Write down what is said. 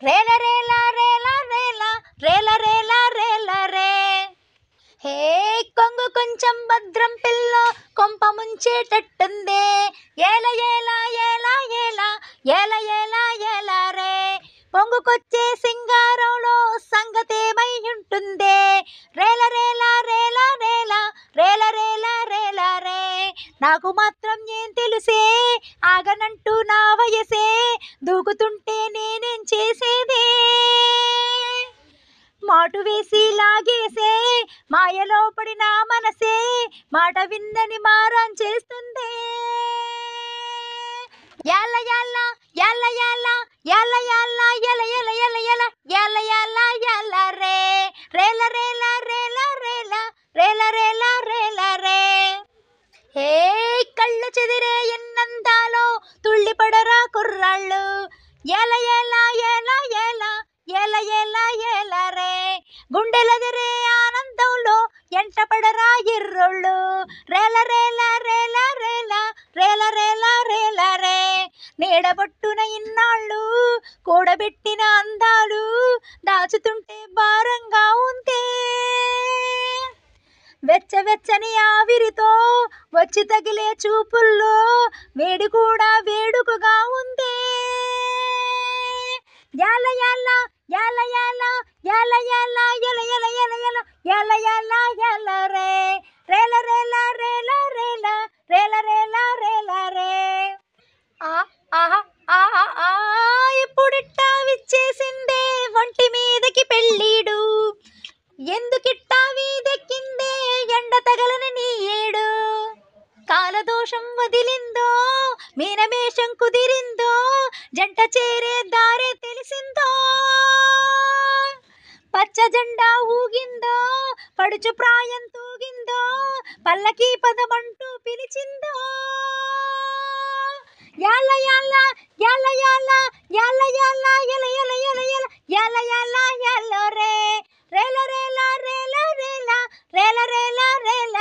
రేల రేల రేల రేల రేల రేల రేల రే. హే కొంగు కొంచెం భద్రం పిల్ల కొంప ముంచేటట్టుందే. ఏల ఏల ఏల ఏల ఏల ఏల ఏల రే. పొంగుకొచ్చే సింగారంలో సంగతేమై ఉంటుందే. రేల రేల రేల రేల రేల రేల రేల రే. నాకు మాత్రం ఏం తెలుసే ఆగనంటూ నా వయసే, దూకుతుంటే నేనేం చేసేదే. మాటు వేసి లాగేసే మాయలో పడిన మనసే, మాట విందని మారం చేస్తుందే. యాల యాల యాల యాల యాల యాల ఎల ఎల ఎల ఎల యాల యాల యాల రే. రేల రేల రేల రేల రేల రేల రేల రే. హే కళ్ళు చెదిరే ఎన్నందాలో తుళ్ళిపడరా కుర్రాళ్ళు. ఏల ఏల ఏల ఏల ఏల ఏల ఏల రే. గుండెలదిరే ఆనందంలో ఎంటపడరా ఎర్రోళ్ళు. రేల రేల రేల రేల రేల రేల రేల రే. నీడబొట్టున ఇన్నాళ్ళు కూడబెట్టిన అందాలు దాచుతుంటే భారంగా ఉందే. వెచ్చవెచ్చని ఆవిరితో వచ్చి తగిలే చూపుల్లో వేడి కూడా వేడుకగా ఉందే. యాల యాల యాల యాల యాల యాల ఎల ఎల ఎల ఎల యాల యాల యాల రే. రేల రేల రేల రేల రేల రేల రేల రే. ఆహా ఆహా ఆ ఇప్పుడిట్టా విచ్చేసిందే ఒంటి మీదకి పెళ్ళీడు. ఎందుకిట్టా వీదెక్కిందే ఎండ తగలని నీ ఏడు. కాలదోషం వదిలిందో మీనమేషం కుదిరిందో, జంట చేరే దారే తెలిసిందో. పచ్చ జెండా ఊగిందో పడుచు ప్రాయం తూగిందో, పల్లకి పదమంటూ పిలిచిందో. యాల యాల యాల యాల యాల యాల ఎల ఎల ఎల ఎల యాల యాల యాల రే. రేల రేల రేల రేల రేల రేల రేల